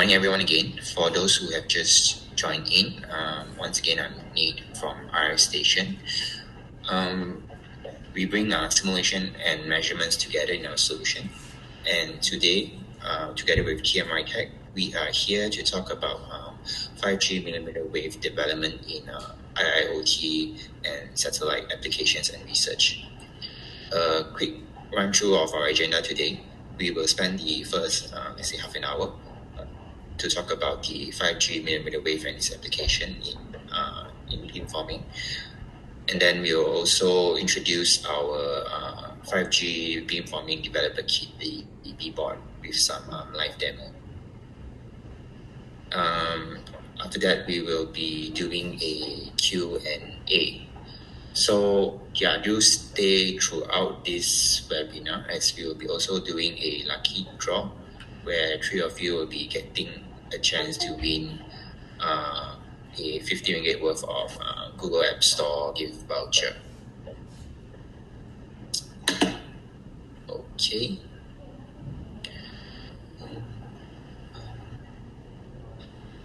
morning, everyone, again. For those who have just joined in, once again, I'm Nate from our station. We bring our simulation and measurements together in our solution. And today, together with TMYTEK, we are here to talk about 5G mmWave development in IIoT and satellite applications and research. A quick run through of our agenda today. We will spend the first, let's say, half an hour to talk about the 5G mmWave and its application in beamforming. And then we'll also introduce our 5G beamforming developer kit, the B-board, with some live demo. After that, we will be doing a Q&A. So yeah, do stay throughout this webinar, as we will be also doing a lucky draw where 3 of you will be getting a chance to win a 50 ringgit worth of Google App Store gift voucher. Okay.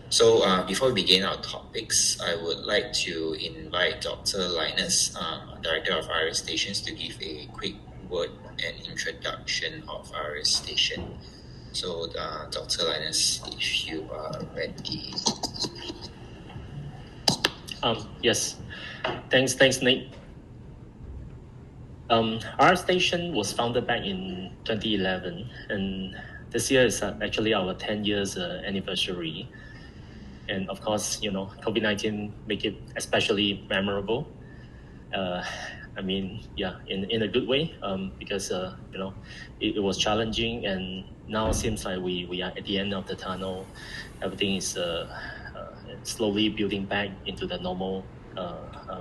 So before we begin our topics, I would like to invite Dr. Linus, Director of IRIS Stations, to give a quick word and introduction of IRIS Station. So Dr. Linus, if you are ready. Yes, thanks Nate. Our station was founded back in 2011, and this year is actually our 10 years anniversary. And of course, COVID-19 make it especially memorable. I mean, yeah, in a good way, because it was challenging, and now seems like we are at the end of the tunnel. Everything is slowly building back into the normal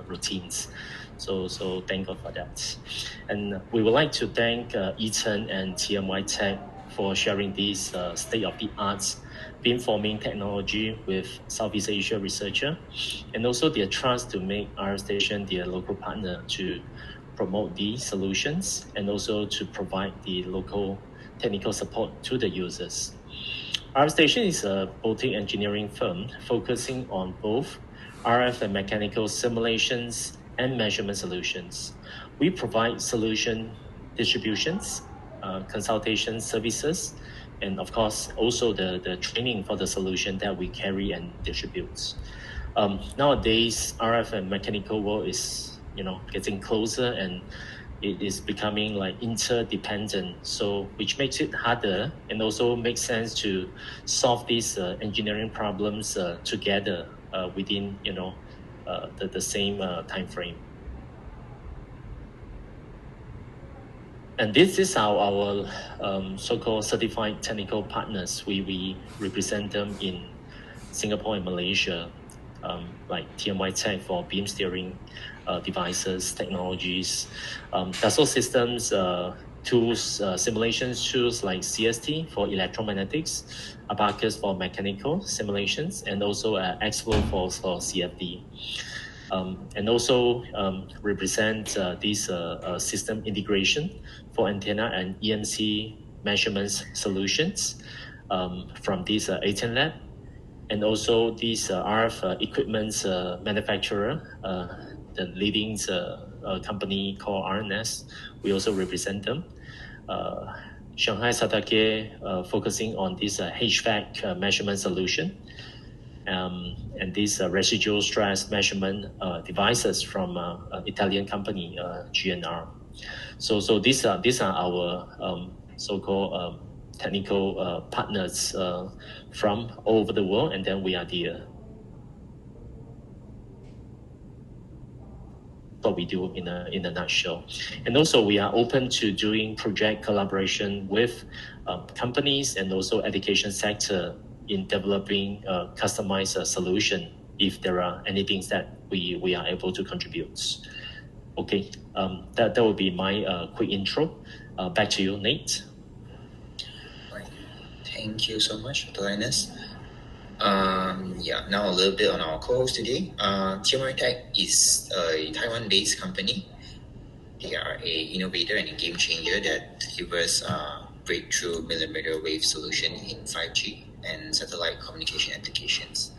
routines. So thank God for that. And we would like to thank Ethan and TMYTEK for sharing this state-of-the-art beamforming technology with Southeast Asia researcher, and also their trust to make our station their local partner to promote these solutions and also to provide the local technical support to the users. Our station is a boutique engineering firm focusing on both RF and mechanical simulations and measurement solutions. We provide solution distributions, consultation services, and of course also the training for the solution that we carry and distribute. Nowadays, RF and mechanical world is getting closer, and it is becoming like interdependent, so which makes it harder and also makes sense to solve these engineering problems together within the same time frame. And this is our so-called certified technical partners. We represent them in Singapore and Malaysia, like TMYTEK for beam steering devices, technologies, Dassault Systems tools, simulations tools like CST for electromagnetics, Abacus for mechanical simulations, and also Xflow for CFD. And also represent this system integration for antenna and EMC measurements solutions from this A10 lab, and also these RF equipment manufacturer, the leading company called RNS. We also represent them. Shanghai Satake focusing on this HVAC measurement solution. And these residual stress measurement devices from Italian company GNR. So these are our so-called technical partners from all over the world, and then we are the what we do in a nutshell. And also we are open to doing project collaboration with companies and also education sector in developing a customized solution if there are any things that we are able to contribute. Okay, that will be my quick intro. Back to you, Nate. Right. Thank you so much, Dr. Linus. Now a little bit on our co-host today. TMYTEK is a Taiwan-based company. They are an innovator and a game changer that delivers breakthrough mmWave solution in 5G. and satellite communication applications.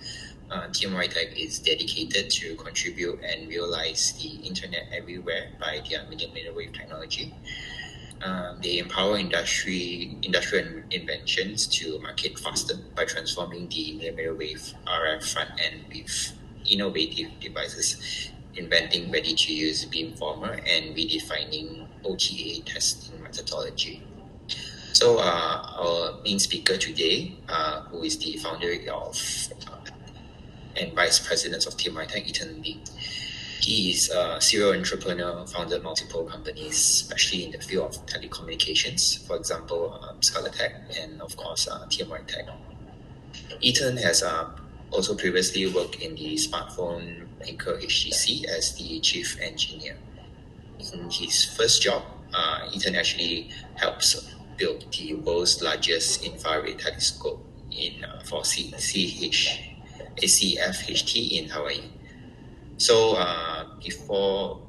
TMYTEK is dedicated to contribute and realize the internet everywhere by their millimeter wave technology. They empower industrial inventions to market faster by transforming the millimeter wave RF front end with innovative devices, inventing ready-to-use beamformer, and redefining OTA testing methodology. So our main speaker today, who is the founder of and vice president of TMYTEK, Ethan Lee. He is a serial entrepreneur, founded multiple companies, especially in the field of telecommunications, for example, ScarletTech and of course TMYTEK. Ethan has also previously worked in the smartphone maker HTC as the chief engineer. In his first job, Ethan actually helps build the world's largest infrared telescope for CFHT in Hawaii. So before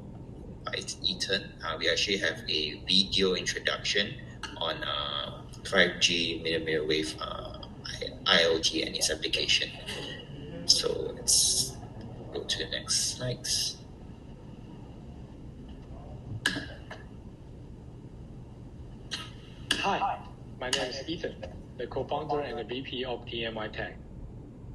Ethan, we actually have a video introduction on 5G millimeter wave IIoT and its application. So let's go to the next slides. Hi, my name is Ethan, the co-founder and the VP of TMYTEK.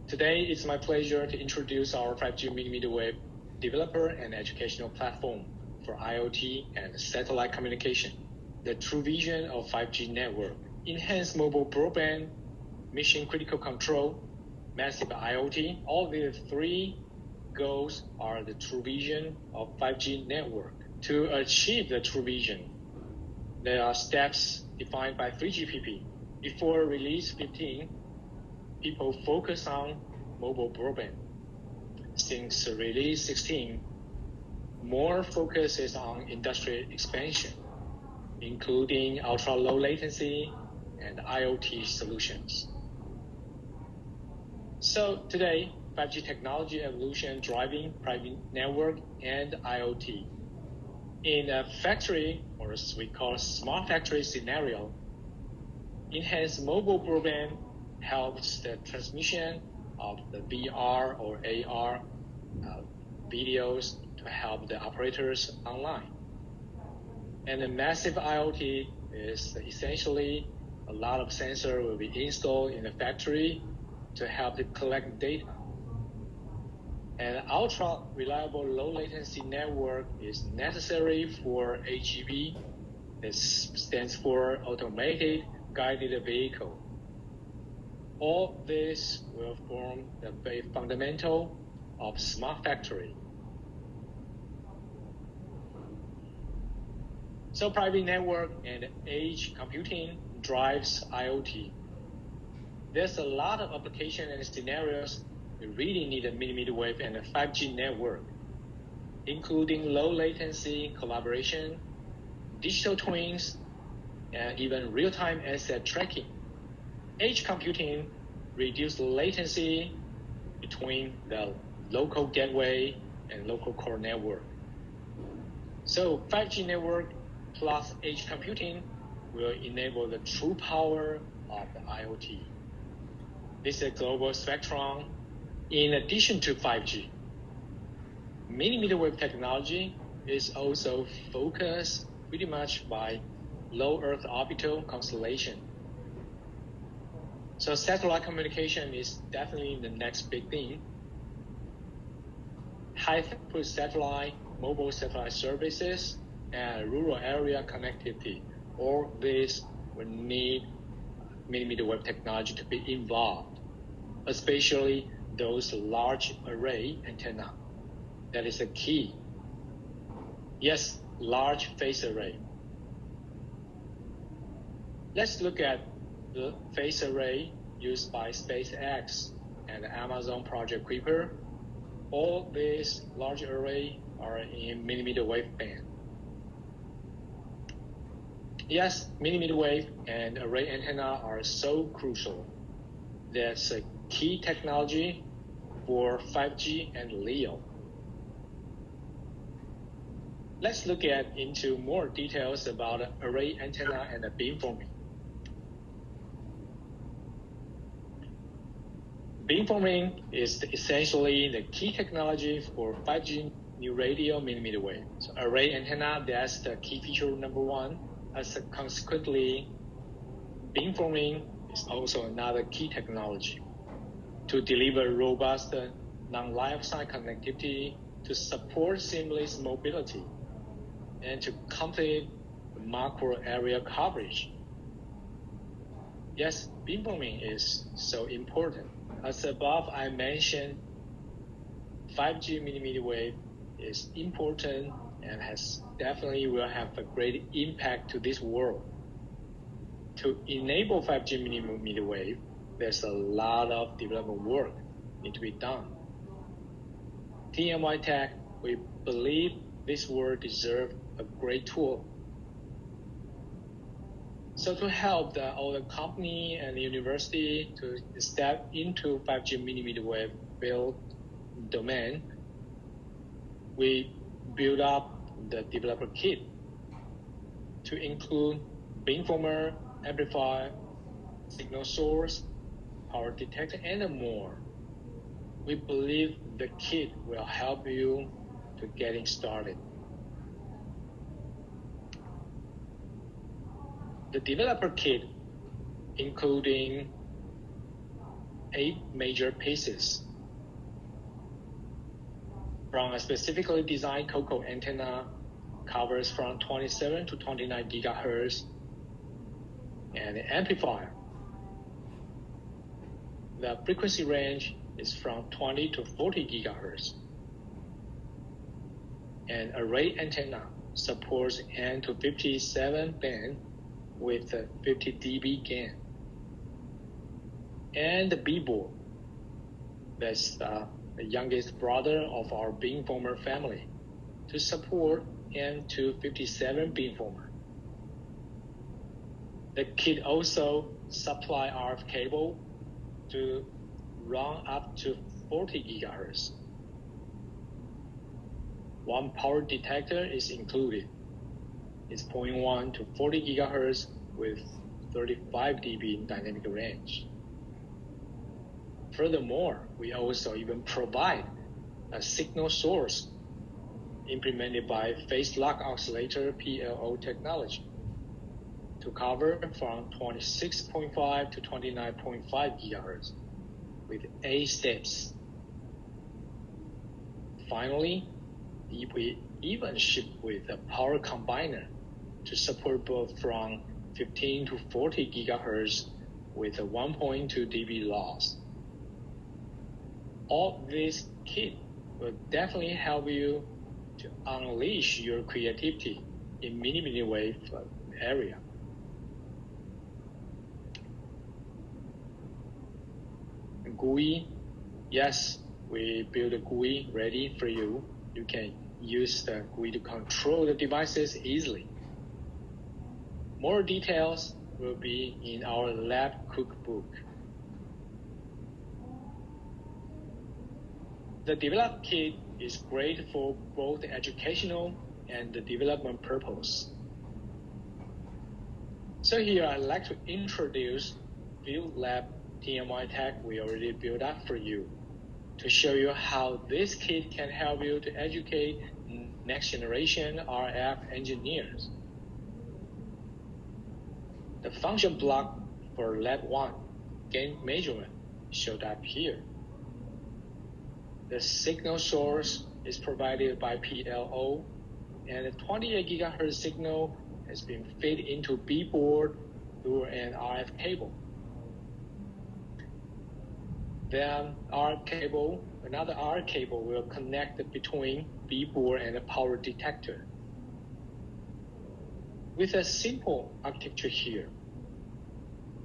Today, it's my pleasure to introduce our 5G millimeter wave developer and educational platform for IoT and satellite communication. The true vision of 5G network: enhanced mobile broadband, mission critical control, massive IoT. All the three goals are the true vision of 5G network. To achieve the true vision, there are steps defined by 3GPP. Before release 15, people focus on mobile broadband. Since release 16, more focus is on industry expansion, including ultra-low latency and IoT solutions. So today, 5G technology evolution driving private network and IoT. In a factory, or as we call smart factory scenario, enhanced mobile broadband helps the transmission of the VR or AR videos to help the operators online. And the massive IoT is essentially a lot of sensors will be installed in the factory to help to collect data. An ultra-reliable low-latency network is necessary for AGV. This stands for Automated Guided Vehicle. All this will form the very fundamental of smart factory. So private network and edge computing drives IoT. There's a lot of application and scenarios we really need a millimeter wave and a 5G network, including low latency collaboration, digital twins, and even real-time asset tracking. Edge computing reduces latency between the local gateway and local core network. So 5G network plus edge computing will enable the true power of the IoT. This is a global spectrum. In addition to 5G, millimeter wave technology is also focused pretty much by low Earth orbital constellation. So satellite communication is definitely the next big thing. High throughput satellite, mobile satellite services, and rural area connectivity. All this will need millimeter wave technology to be involved, especially those large array antenna. That is a key. Yes, large phase array. Let's look at the phase array used by SpaceX and Amazon Project Kuiper. All these large array are in millimeter wave band. Yes, millimeter wave and array antenna are so crucial. That's a key technology for 5G and LEO. Let's look into more details about array antenna and beamforming. Beamforming is essentially the key technology for 5G new radio millimeter wave. So array antenna, that's the key feature number one. Consequently, beamforming is also another key technology to deliver robust non-line of sight connectivity to support seamless mobility and to complete macro area coverage. Yes, beamforming is so important. As above, I mentioned 5G millimeter wave is important and definitely will have a great impact to this world. To enable 5G millimeter wave, there's a lot of development work need to be done. TMYTEK, we believe this world deserves a great tool. So to help all the company and the university to step into 5G millimeter wave field domain, we build up the developer kit to include beamformer, amplifier, signal source, power detector, and more. We believe the kit will help you to getting started. The developer kit, including 8 major pieces, from a specifically designed COCO antenna, covers from 27 to 29 gigahertz, and the amplifier. The frequency range is from 20 to 40 gigahertz. And array antenna supports N to 57 band with a 50 dB gain. And the B-board, that's the youngest brother of our beamformer family, to support N to 57 beamformer. The kit also supply RF cable to run up to 40 gigahertz. One power detector is included. It's 0.1 to 40 gigahertz with 35 dB dynamic range. Furthermore, we also even provide a signal source implemented by phase lock oscillator PLO technology to cover from 26.5 to 29.5 gigahertz with 8 steps. Finally, we even ship with a power combiner to support both from 15 to 40 gigahertz with a 1.2 dB loss. All this kit will definitely help you to unleash your creativity in millimeter wave area. GUI, yes, we built a GUI ready for you. You can use the GUI to control the devices easily. More details will be in our lab cookbook. The developed kit is great for both educational and the development purpose. So here I'd like to introduce Field Lab TMYTEK we already built up for you to show you how this kit can help you to educate next generation RF engineers. The function block for Lab 1, gain measurement, showed up here. The signal source is provided by PLO, and the 28 gigahertz signal has been fed into B-board through an RF cable. Then another RF cable will connect between B-board and the power detector. With a simple architecture here,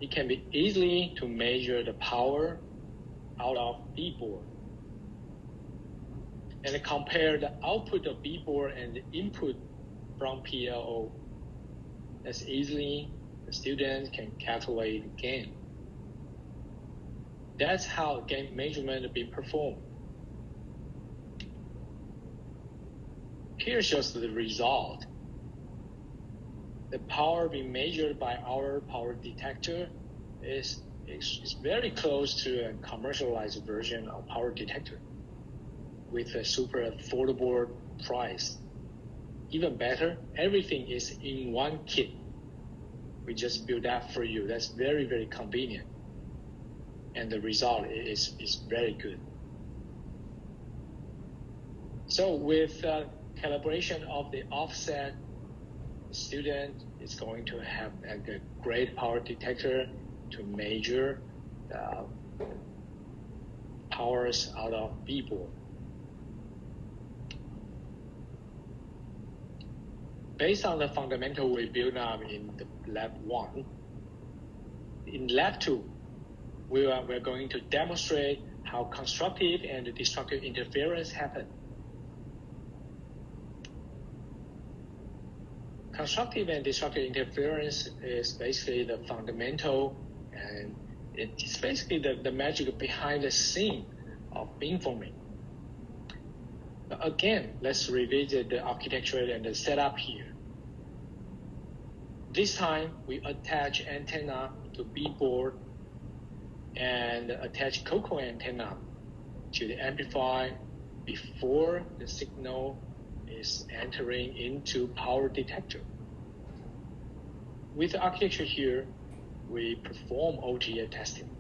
it can be easily to measure the power out of B-board and compare the output of B-board and the input from PLO. As easily the student can calculate the gain. That's how gain measurement is being performed. Here shows the result. The power being measured by our power detector is is very close to a commercialized version of power detector with a super affordable price. Even better, everything is in one kit. We just build that for you. That's very, very convenient. And the result is very good. So with calibration of the offset, the student is going to have a great power detector to measure the powers out of B-board. Based on the fundamental we built up in the lab 1, in lab 2, we're going to demonstrate how constructive and destructive interference happen. Constructive and destructive interference is basically the fundamental, and it's basically the magic behind the scene of beamforming. Again, let's revisit the architecture and the setup here. This time, we attach antenna to B-board and attach cocoa antenna to the amplifier before the signal is entering into power detector. With the architecture here, we perform OTA testing.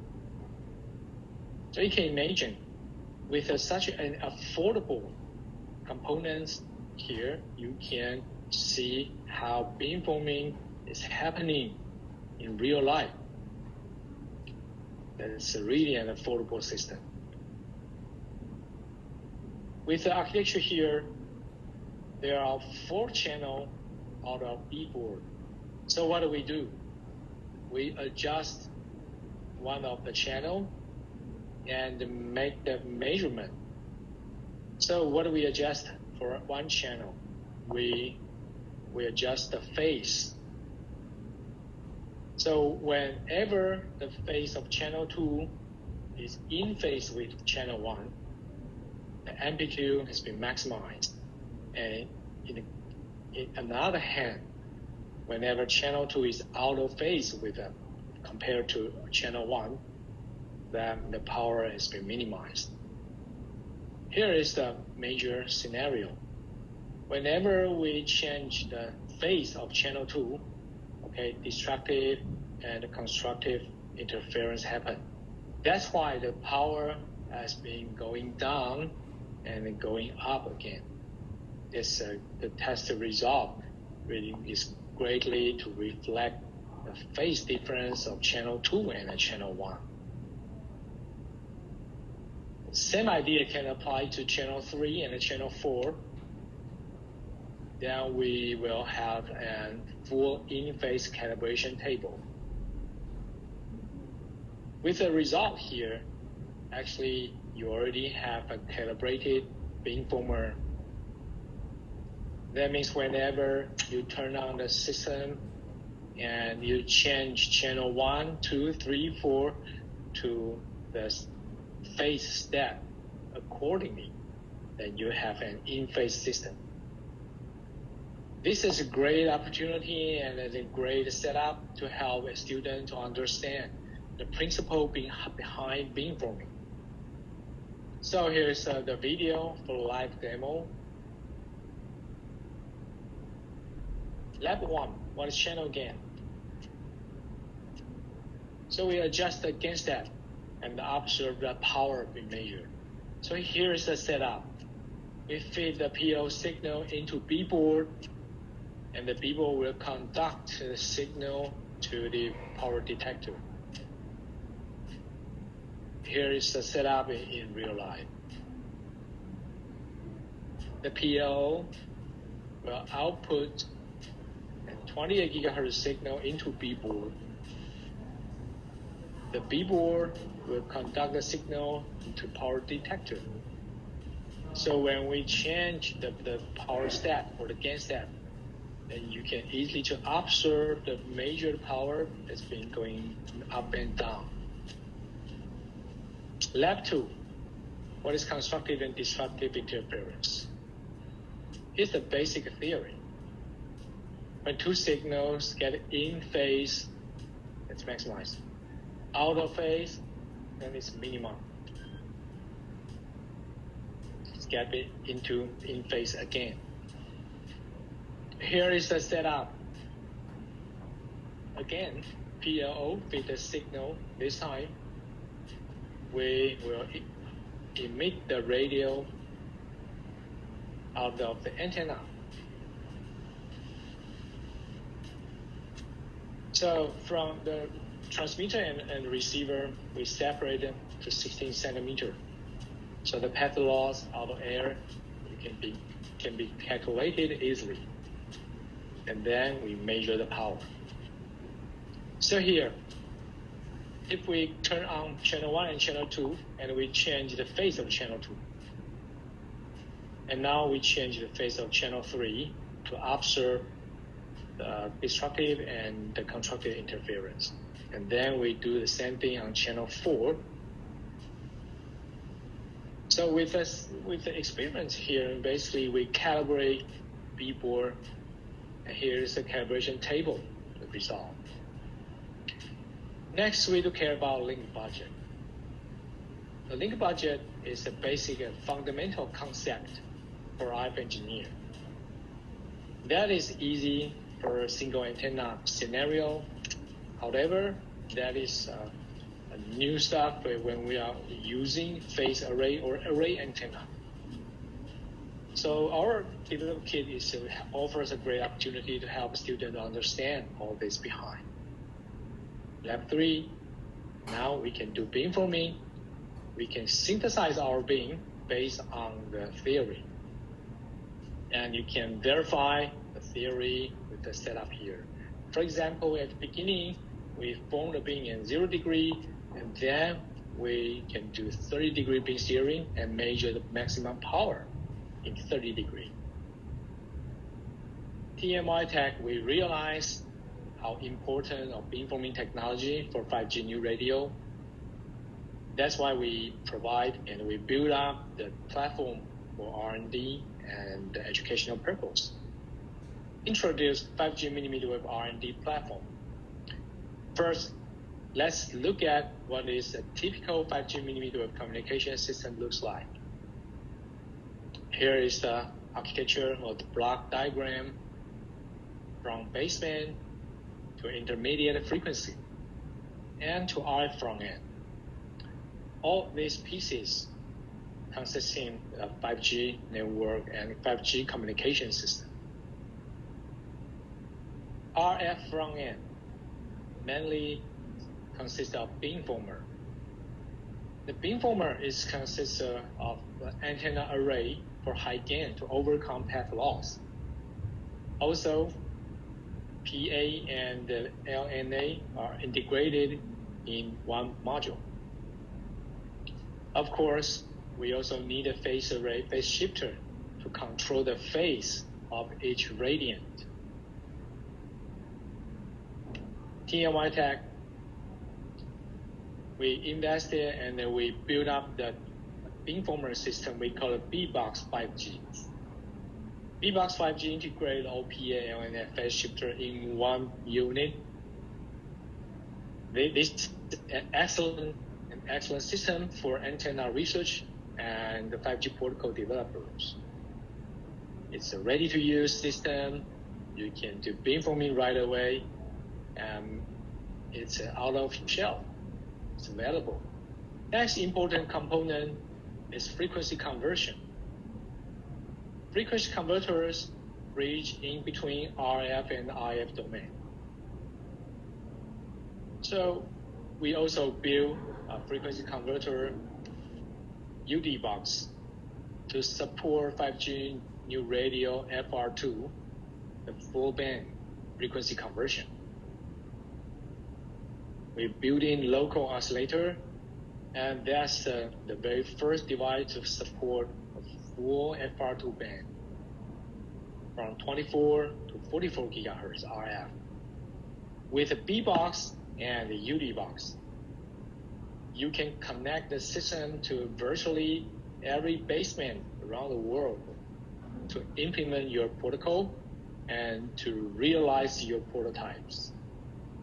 So you can imagine, with such an affordable components here, you can see how beamforming is happening in real life. It's really an affordable system. With the architecture here, there are 4 channels out of B-board. So what do? We adjust one of the channel and make the measurement. So what do we adjust for one channel? We adjust the phase. So whenever the phase of channel 2 is in phase with channel 1, the amplitude has been maximized. And in another hand, whenever channel 2 is out of phase with them compared to channel 1, then the power has been minimized. Here is the major scenario. Whenever we change the phase of channel 2, okay, destructive and constructive interference happen. That's why the power has been going down and going up again. This the test result really is greatly to reflect the phase difference of channel 2 and channel 1. Same idea can apply to channel 3 and channel 4. Then we will have a full in-phase calibration table. With the result here, actually you already have a calibrated beamformer. That means whenever you turn on the system and you change channel 1, 2, 3, 4 to the phase step accordingly, then you have an in-phase system. This is a great opportunity and a great setup to help a student to understand the principle behind beamforming. So here's the video for live demo. Lab 1, what is channel gain? So we adjust the gain step and observe the power being measured. So here's the setup. We feed the PO signal into B-board, and the B-board will conduct the signal to the power detector. Here is the setup in real life. The PO will output a 28 gigahertz signal into B-board. The B-board will conduct the signal into power detector. So when we change the power step or the gain step, then you can easily to observe the major power that's been going up and down. Lab 2, what is constructive and destructive interference? Here's the basic theory. When 2 signals get in phase, it's maximized. out of phase, then it's minimum. Get it into in phase again. Here is the setup. Again, PLO with the signal. This time, we will emit the radio out of the antenna. So from the transmitter and receiver, we separate them to 16 centimeter. So the path loss out of air can be calculated easily. And then we measure the power. So here, if we turn on channel 1 and channel 2, and we change the phase of channel 2, and now we change the phase of channel 3 to observe the destructive and the constructive interference. And then we do the same thing on channel 4. So with the experiments here, basically we calibrate B-board, and here is the calibration table, the result. Next, we do care about link budget. The link budget is a basic and fundamental concept for RF engineer. That is easy for a single antenna scenario. However, that is a new stuff when we are using phase array or array antenna. So our development kit offers a great opportunity to help students understand all this behind. Lab 3, now we can do beamforming. We can synthesize our beam based on the theory. And you can verify the theory with the setup here. For example, at the beginning, we form the beam in 0 degree, and then we can do 30-degree beam steering and measure the maximum power in 30 degree. TMYTEK, we realize how important of beamforming technology for 5G new radio. That's why we provide and we build up the platform for R&D and the educational purpose. Introduce 5G mmWave R&D platform. First, let's look at what is a typical 5G mmWave communication system looks like. Here is the architecture or the block diagram from baseband to intermediate frequency and to RF front end. All these pieces consisting of 5G network and 5G communication system. RF front end mainly consists of beamformer. The beamformer consists of the antenna array for high gain to overcome path loss. Also, PA and the LNA are integrated in one module. Of course, we also need a phase array phase shifter to control the phase of each radiant. TMYTEK, we invested and we built up the beamformer system we call it B-Box 5G. B-Box 5G integrates OPA and phase shifter in one unit. This is an excellent system for antenna research and the 5G protocol developers. It's a ready-to-use system. You can do beamforming right away. It's out of shelf. It's available. Next important component is frequency conversion. Frequency converters bridge in between RF and IF domain. So we also build a frequency converter UD box to support 5G new radio FR2, the full band frequency conversion. We build in local oscillator, and that's the very first device to support a full FR2 band from 24 to 44 gigahertz RF. With a B-Box and a UD box, you can connect the system to virtually every baseband around the world to implement your protocol and to realize your prototypes.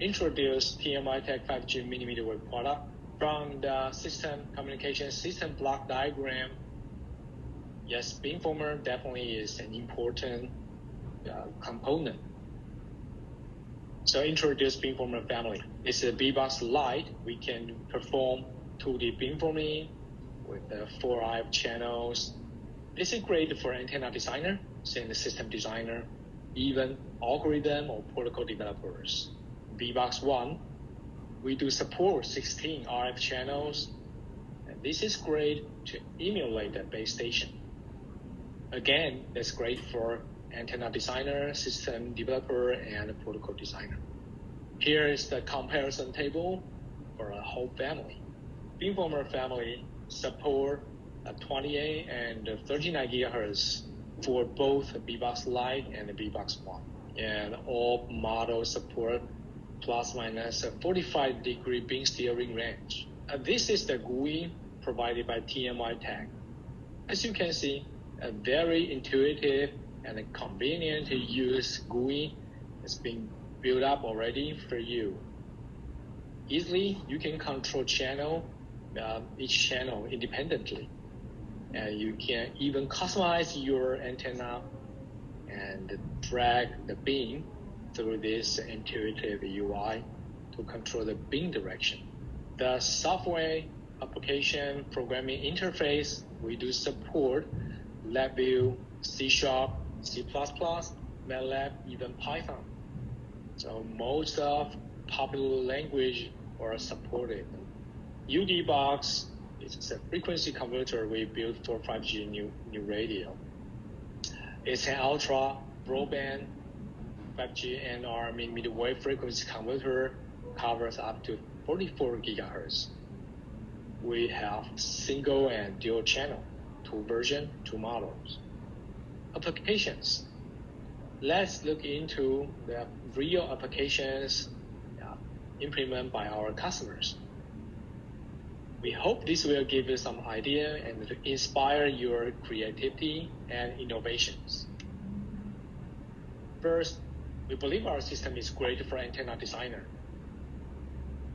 introduce TMYTEK 5G millimeter wave product. From the system communication system block diagram, yes, beamformer definitely is an important component. So introduce beamformer family. It's a B-Box Lite. We can perform 2D beamforming with 4 IF channels. This is great for antenna designer, and system designer, even algorithm or protocol developers. B-Box 1, we do support 16 RF channels, and this is great to emulate the base station. Again, that's great for antenna designer, system developer, and protocol designer. Here is the comparison table for a whole family. Beamformer family support 28 and 39 gigahertz for both B-Box Lite and B-Box 1. And all models support plus minus 45-degree beam steering range. This is the GUI provided by TMYTEK. As you can see, a very intuitive and convenient to use GUI has been built up already for you. Easily, you can control each channel independently. And you can even customize your antenna and drag the beam through this intuitive UI to control the beam direction. The software application programming interface, we do support LabVIEW, C#, C++, MATLAB, even Python. So most of popular language are supported. UD-Box is a frequency converter we built for 5G new radio. It's an ultra broadband 5G NR millimeter wave frequency converter, covers up to 44 gigahertz. We have single and dual channel, 2 version, 2 models. Applications. Let's look into the real applications implemented by our customers. We hope this will give you some idea and inspire your creativity and innovations. First, we believe our system is great for antenna designer.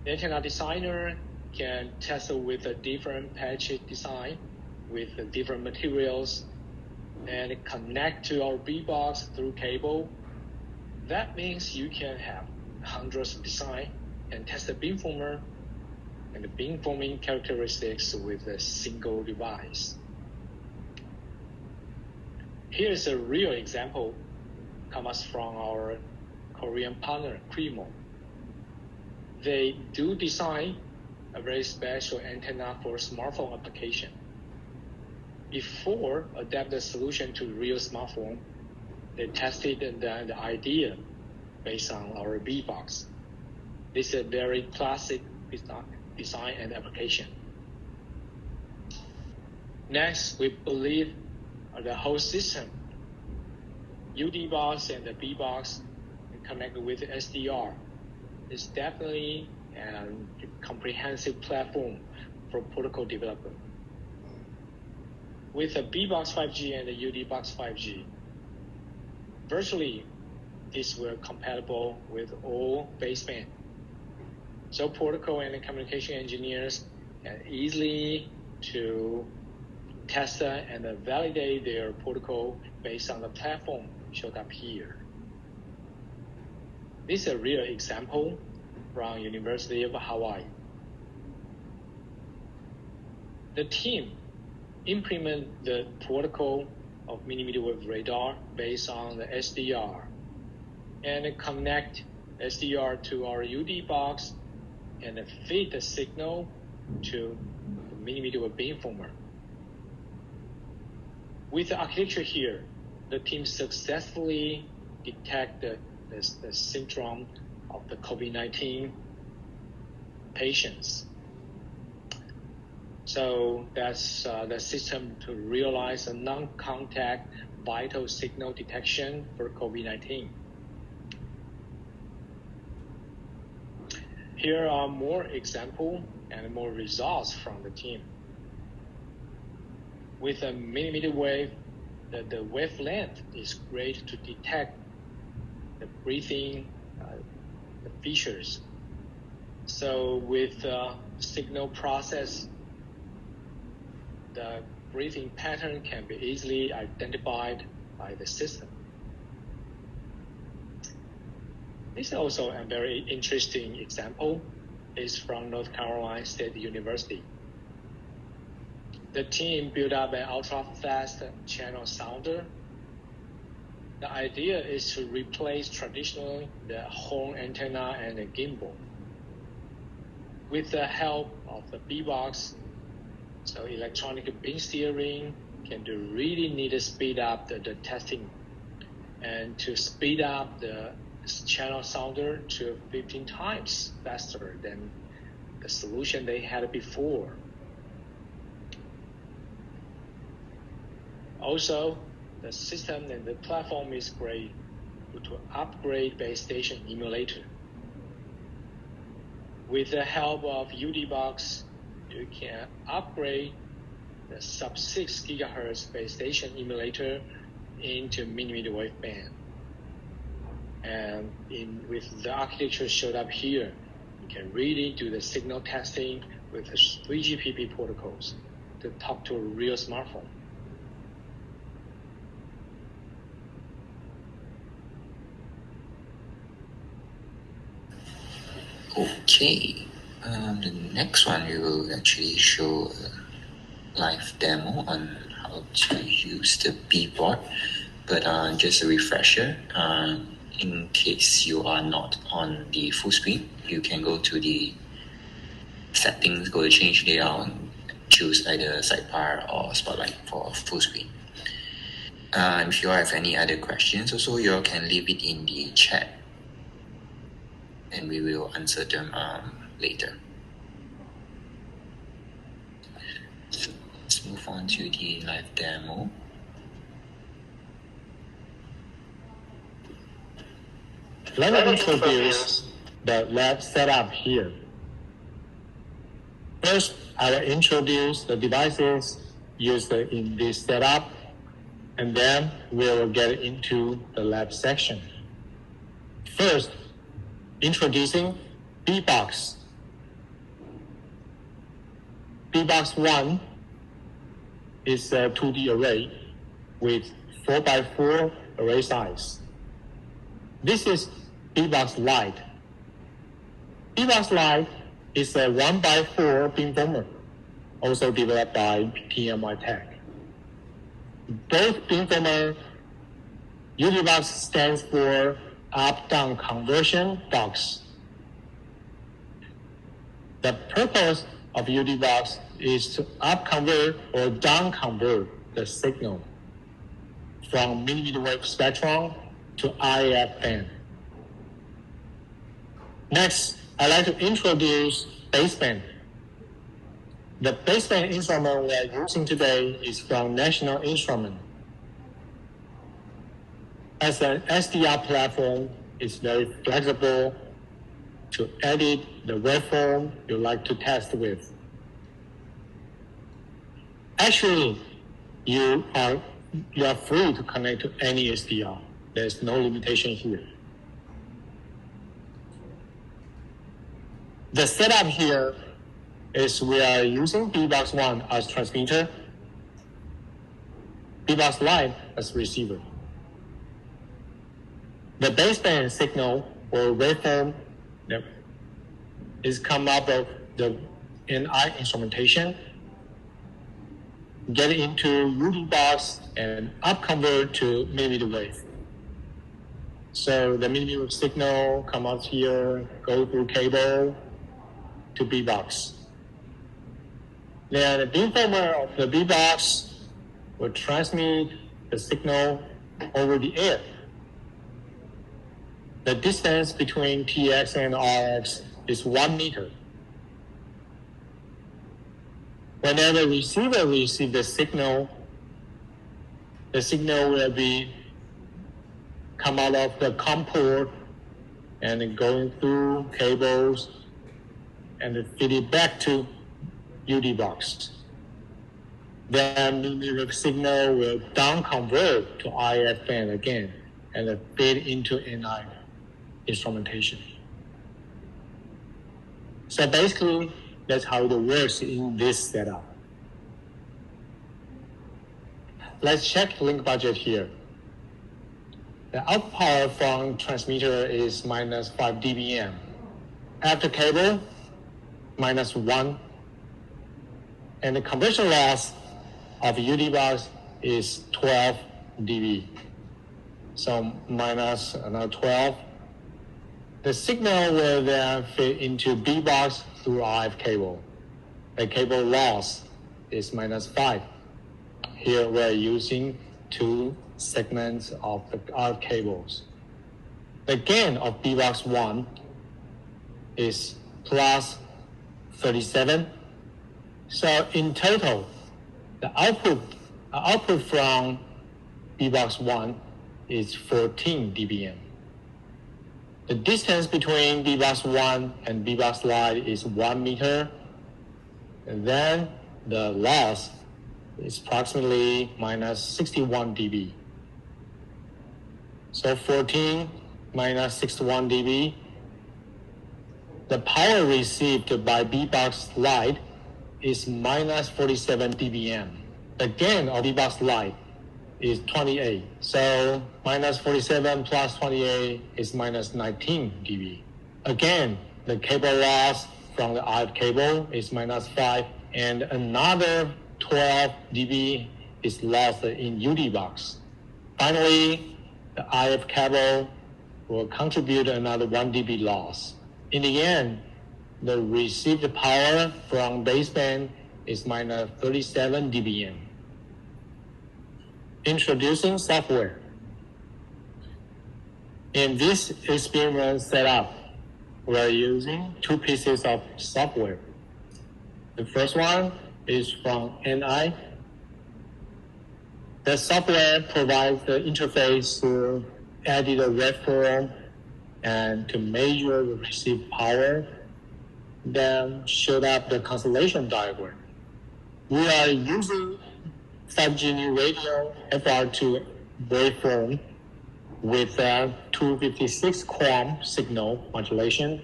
The antenna designer can test with a different patch design with different materials and connect to our B-Box through cable. That means you can have hundreds of design and test the beamformer and the beamforming characteristics with a single device. Here's a real example comes from our Korean partner, Krimo. They do design a very special antenna for smartphone application. Before adapt the solution to real smartphone, they tested the idea based on our B-Box. This is a very classic design and application. Next, we believe the whole system, UD-Box and the B-Box connected with SDR, is definitely a comprehensive platform for protocol development. With the B-Box 5G and the UD-Box 5G, virtually these were compatible with all baseband. So protocol and communication engineers can easily to test and validate their protocol based on the platform showed up here. This is a real example from University of Hawaii. The team implement the protocol of millimeter wave radar based on the SDR and connect SDR to our UD-Box and feed the signal to the millimeter wave beamformer. With the architecture here, the team successfully detected the syndrome of the COVID-19 patients. So that's the system to realize a non-contact vital signal detection for COVID-19. Here are more examples and more results from the team. With a millimeter wave, the wavelength is great to detect the breathing features. So with signal process, the breathing pattern can be easily identified by the system. This is also a very interesting example. Is from North Carolina State University. The team built up an ultra-fast channel sounder. The idea is to replace traditionally the horn antenna and the gimbal. With the help of the B-Box, so electronic beam steering can do really need to speed up the testing and to speed up the channel sounder to 15 times faster than the solution they had before. Also, the system and the platform is great to upgrade base station emulator. With the help of UD-Box, you can upgrade the sub-6 GHz base station emulator into mmWave band. And with the architecture showed up here, you can really do the signal testing with the 3GPP protocols to talk to a real smartphone. Okay, the next one we will actually show a live demo on how to use the B-board. But just a refresher, in case you are not on the full screen, you can go to the settings, go to change layout, and choose either sidebar or spotlight for full screen. If you have any other questions, also you can leave it in the chat, and we will answer them later. So let's move on to the live demo. Let me introduce the lab setup here. First, I will introduce the devices used in this setup, and then we will get into the lab section. First, introducing B-Box. B-Box 1 is a 2D array with 4x4 array size. This is B-Box Lite. B-Box Lite is a 1x4 beamformer, also developed by TMYTEK. Both beamformer UD-Box stands for up-down conversion box. The purpose of UD-Box is to up-convert or down-convert the signal from mmWave spectrum to IF band. Next, I'd like to introduce baseband. The baseband instrument we are using today is from National Instrument. As an SDR platform, it's very flexible to edit the waveform you like to test with. Actually, you are free to connect to any SDR. There's no limitation here. The setup here is we are using B-Box 1 as transmitter, B-Box Lite as receiver. The baseband signal or waveform is come up of the NI instrumentation, get into UD-Box and up-convert to mmWave. So the mmWave signal come out here, go through cable to B-Box. Then the beamformer of the B-Box will transmit the signal over the air. The distance between TX and RX is 1 meter. Whenever the receiver receives the signal will be come out of the COM port and going through cables and feed it back to UD-Box. Then the signal will down convert to IF band again and feed into NI instrumentation. So basically, that's how it works in this setup. Let's check link budget here. The out power from transmitter is minus 5 dBm. After cable, minus 1. And the conversion loss of UD box is 12 dB. So minus another 12. The signal will then fit into B box through RF cable. The cable loss is minus 5. Here we're using 2 segments of the RF cables. The gain of B box 1 is plus 37. So in total, the output from B box 1 is 14 dBm. The distance between B box 1 and B box light is 1 meter. And then the loss is approximately minus 61 dB. So 14 minus 61 dB. The power received by B box light is minus 47 dBm. The gain of B box light is 28. So minus 47 plus 28 is minus 19 dB. Again, the cable loss from the RF cable is minus 5, and another 12 dB is lost in UD box. Finally, the IF cable will contribute another 1 dB loss. In the end, the received power from baseband is minus 37 dBm. Introducing software. In this experiment setup, we're using 2 pieces of software. The first one is from NI. The software provides the interface to edit the waveform and to measure the received power, then showed up the constellation diagram. We are using 5G new radio FR2 waveform with a 256 QAM signal modulation.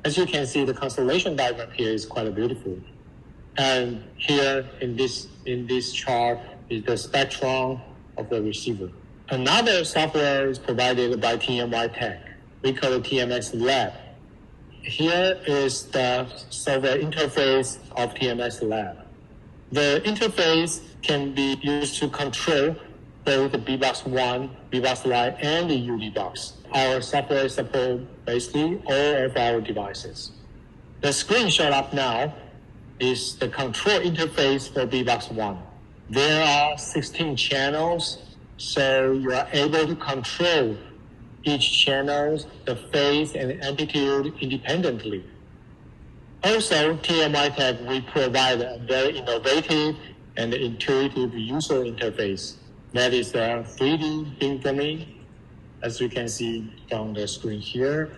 As you can see, the constellation diagram here is quite beautiful. And here in this chart is the spectrum of the receiver. Another software is provided by TMYTEK. We call it TMX Lab. Here is the software interface of TMX Lab. The interface can be used to control both the BBox 1, BBox Lite, and the UD box. Our software supports basically all of our devices. The screen showed up now is the control interface for BBox 1. There are 16 channels, so you are able to control each channel, the phase and amplitude independently. Also, TMYTEK, we provide a very innovative and intuitive user interface. That is a 3D beamforming, as you can see from the screen here.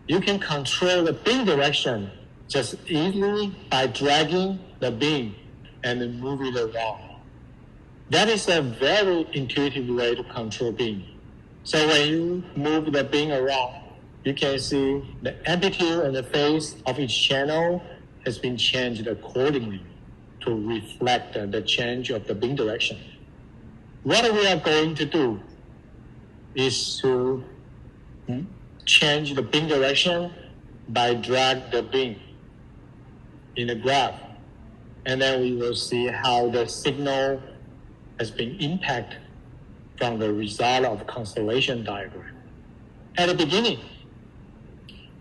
You can control the beam direction just easily by dragging the beam and move it around. That is a very intuitive way to control beam. So when you move the beam around, you can see the amplitude and the phase of each channel has been changed accordingly to reflect the change of the beam direction. What we are going to do is to change the beam direction by drag the beam in the graph. And then we will see how the signal has been impacted from the result of constellation diagram. At the beginning,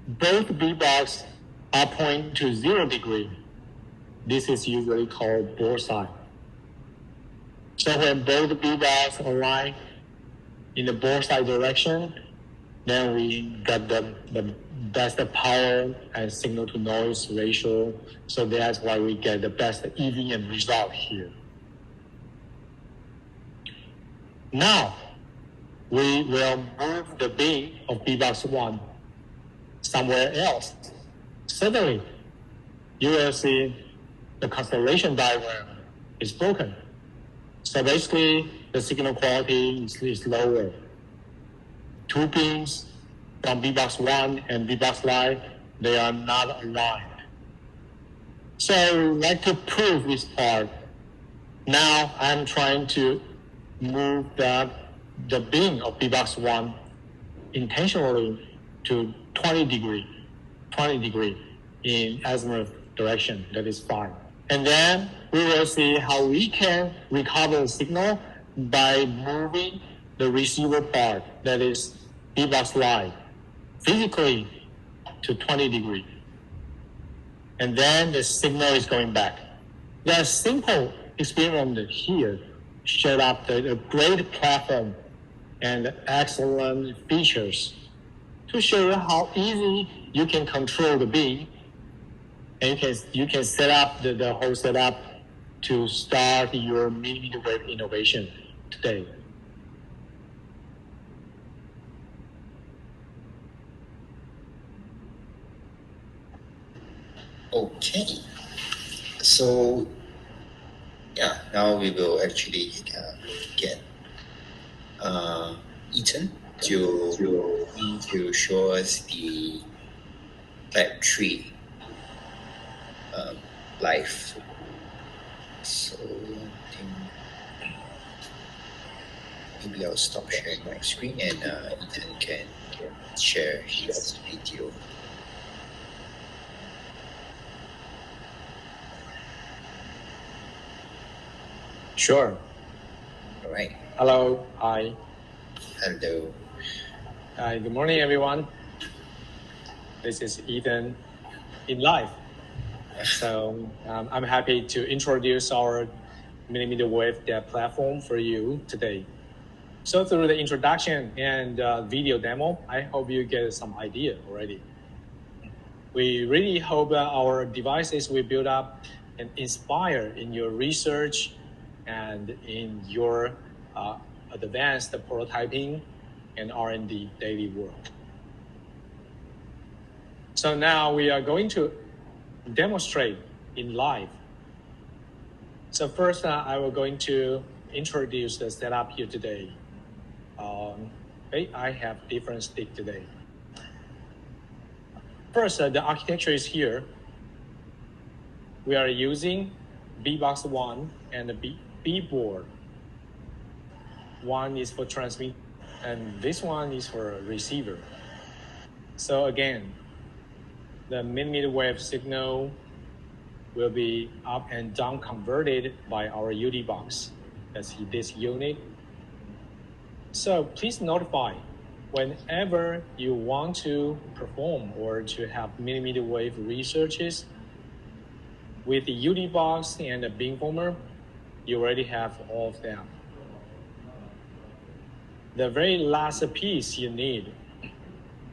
both B-box are pointing to 0 degree. This is usually called bullseye. So when both B-box align in the bullseye direction, then we got the best power and signal to noise ratio. So that's why we get the best EVM result here. Now, we will move the beam of B-box 1 somewhere else. Suddenly, you will see the constellation diagram is broken. So basically, the signal quality is lower. 2 beams from B-box 1 and B-box Lite They are not aligned. So I would like to prove this part. Now I'm trying to move the beam of B-box 1 intentionally to 20 degree in azimuth direction, that is fine. And then we will see how we can recover the signal by moving the receiver part, that is B-box line, physically to 20 degree. And then the signal is going back. There are simple experiment here showed up a great platform and excellent features to show you how easy you can control the beam, and you can set up the whole setup to start your millimeter wave innovation today. Okay, so yeah, now we will actually get Ethan to show us the Type 3 live. So I think maybe I'll stop sharing my screen and Ethan can share his video. Sure. All right. Hello. Hi. Hello. Hi. Good morning, everyone. This is Ethan in live. So I'm happy to introduce our millimeter wave platform for you today. So through the introduction and video demo, I hope you get some idea already. We really hope that our devices will build up and inspire in your research and in your advanced prototyping and R&D daily work. So now we are going to demonstrate in live. So first, I will going to introduce the setup here today. I have different stick today. First, the architecture is here. We are using B-box 1 and the B board. One is for transmit, and this one is for receiver. So again, the millimeter wave signal will be up and down converted by our UD box. That's this unit. So please notify whenever you want to perform or to have millimeter wave researches with the UD box and the beamformer. You already have all of them. The very last piece you need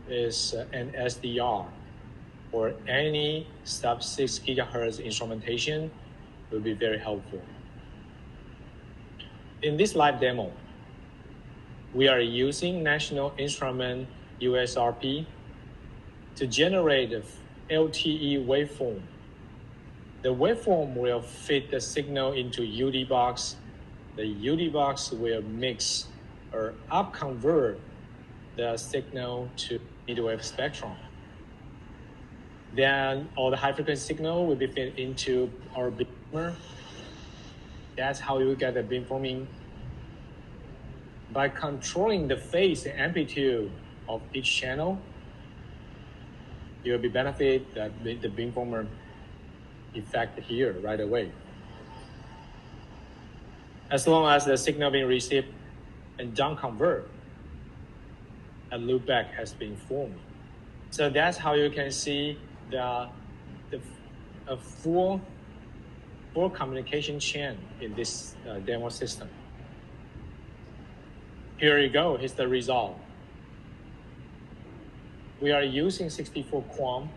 is an SDR or any sub-6 GHz instrumentation will be very helpful. In this live demo, we are using National Instrument USRP to generate the LTE waveform. The waveform will fit the signal into UD box. The UD box will mix or up-convert the signal to millimeter wave spectrum. Then all the high-frequency signal will be fed into our beamer. That's how you get the beamforming. By controlling the phase and amplitude of each channel, you will be benefit that the beamformer effect here right away. As long as the signal being received and down convert, a loopback has been formed. So that's how you can see a full communication chain in this demo system. Here you go, here's the result. We are using 64 QAM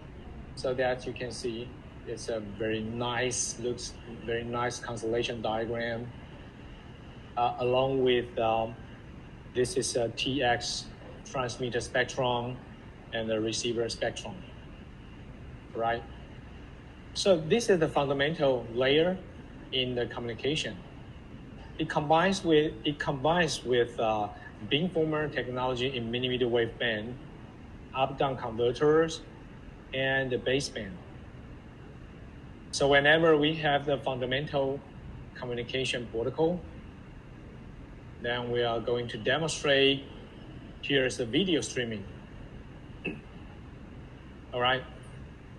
so that you can see it's a very nice, looks very nice constellation diagram. Along with this is a TX transmitter spectrum and the receiver spectrum, right? So this is the fundamental layer in the communication. It combines with beamformer technology in millimeter wave band, up-down converters, and the baseband. So whenever we have the fundamental communication protocol, then we are going to demonstrate, here's the video streaming. All right,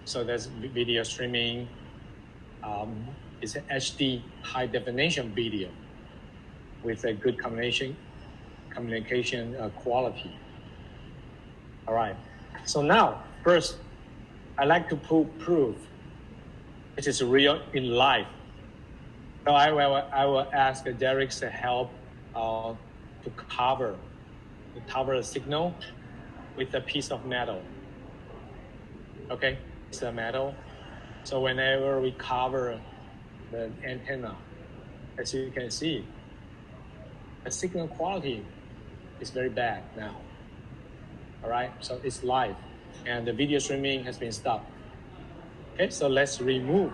so that's video streaming. It's an HD high definition video with a good communication quality. All right, so now, first, I like to prove it is real in life. So I will ask Derek's help to cover the signal with a piece of metal. Okay, it's a metal. So whenever we cover the antenna, as you can see, the signal quality is very bad now. All right, so it's live, and the video streaming has been stopped. Okay, so let's remove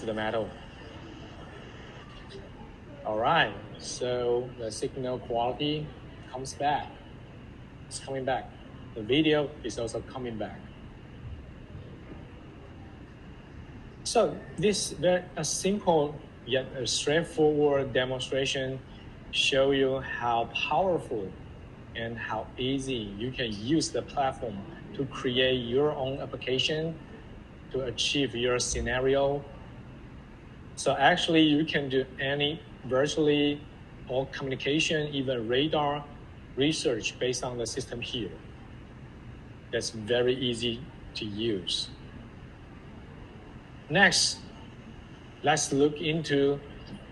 the metal. All right, so the signal quality comes back. It's coming back. The video is also coming back. So this very simple yet a straightforward demonstration show you how powerful and how easy you can use the platform to create your own application to achieve your scenario. So actually you can do any virtually or communication, even radar research based on the system here. That's very easy to use. Next, let's look into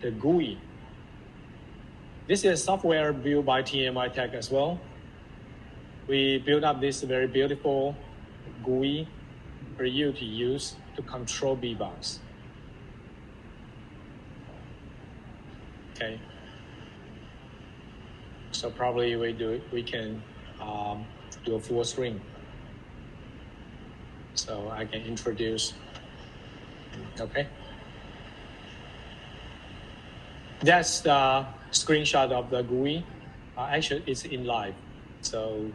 the GUI. This is software built by TMYTEK as well. We built up this very beautiful GUI for you to use to control B-Box. Okay. So probably we can do a full screen. So I can introduce. Okay. That's the screenshot of the GUI. Actually, it's in live. So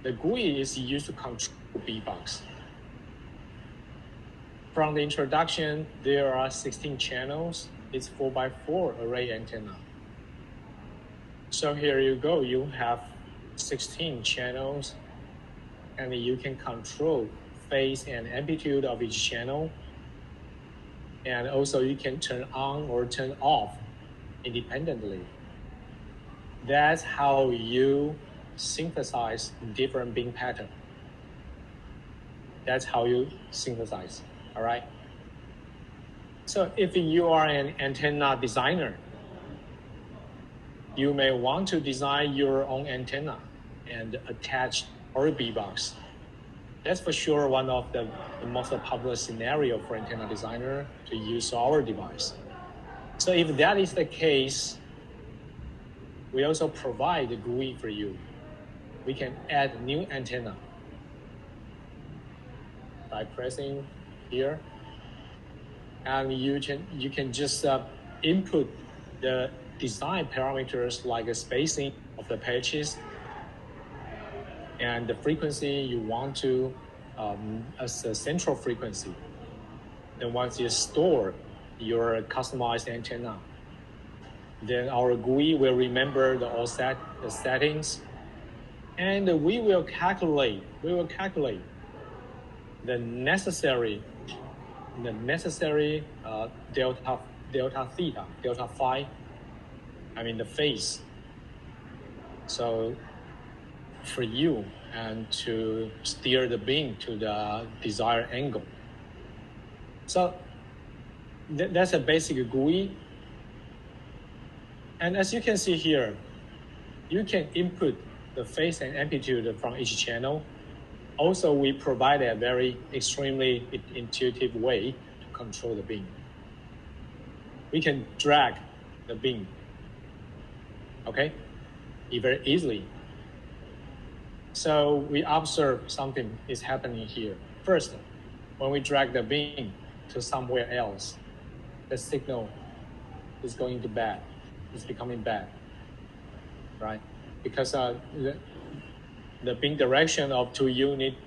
the GUI is used to control B-Box. From the introduction, there are 16 channels. It's 4x4 array antenna. So here you go. You have 16 channels, and you can control phase and amplitude of each channel. And also you can turn on or turn off independently. That's how you synthesize different beam pattern. That's how you synthesize, all right? So if you are an antenna designer, you may want to design your own antenna and attach our B-Box. That's for sure one of the most popular scenario for antenna designer to use our device. So if that is the case, we also provide the GUI for you. We can add new antenna by pressing here, and you can just input the design parameters like the spacing of the patches and the frequency you want to as a central frequency. Then once you store your customized antenna, then our GUI will remember the settings, and we will calculate the necessary delta theta, delta phi, the phase. So for you and to steer the beam to the desired angle. So that's a basic GUI. And as you can see here, you can input the phase and amplitude from each channel. Also, we provide a very extremely intuitive way to control the beam. We can drag the beam, okay, very easily. So we observe something is happening here. First, when we drag the beam to somewhere else, the signal is going to bad. It's becoming bad, right? Because the beam direction of 2 units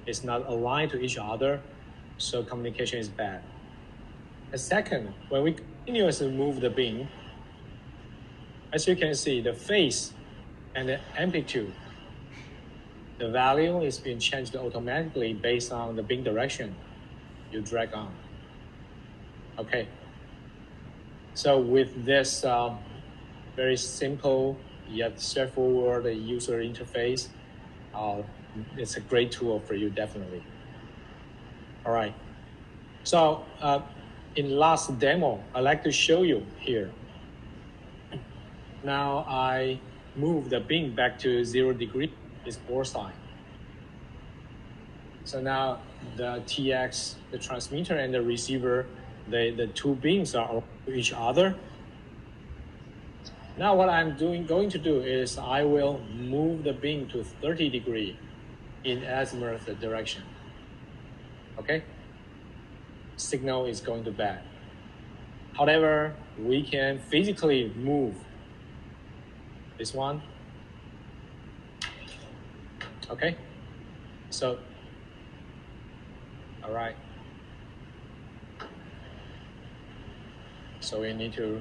is not aligned to each other, so communication is bad. And second, when we continuously move the beam, as you can see, the phase and the amplitude, the value is being changed automatically based on the beam direction you drag on. Okay. So with this very simple yet straightforward user interface, it's a great tool for you, definitely. All right. So in last demo, I'd like to show you here. Now I move the beam back to 0 degree, it's bore side. So now the TX, the transmitter and the receiver, the two beams are aligned to each other. Now what I'm going to do is I will move the beam to 30 degree in azimuth direction. Okay? Signal is going to bad. However, we can physically move this one. Okay? So, all right. So we need to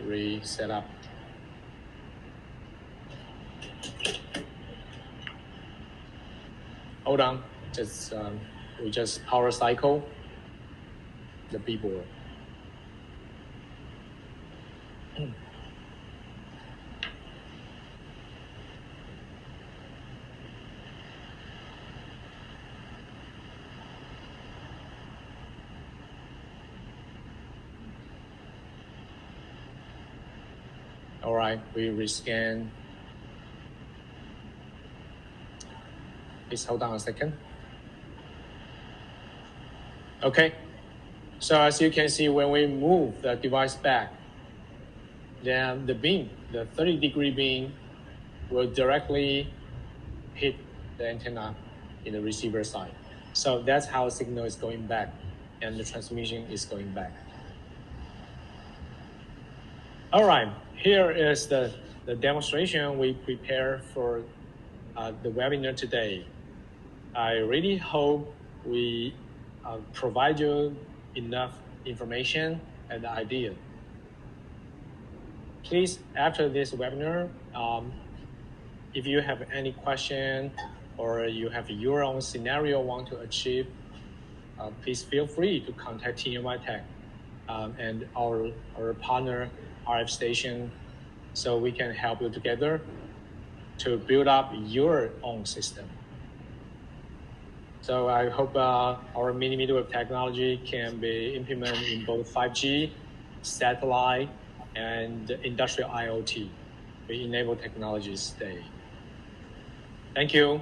reset up. Hold on, we just power cycle the B-board. All right, we rescan. Please hold on a second. Okay, so as you can see, when we move the device back, then the beam, the 30 degree beam, will directly hit the antenna in the receiver side. So that's how signal is going back and the transmission is going back. All right, here is the demonstration we prepared for the webinar today. I really hope we provide you enough information and idea. Please, after this webinar, if you have any question or you have your own scenario want to achieve, please feel free to contact TMYTEK and our partner RF station, so we can help you together to build up your own system. So I hope our mmWave technology can be implemented in both 5G, satellite, and industrial IoT. We enable technologies today. Thank you.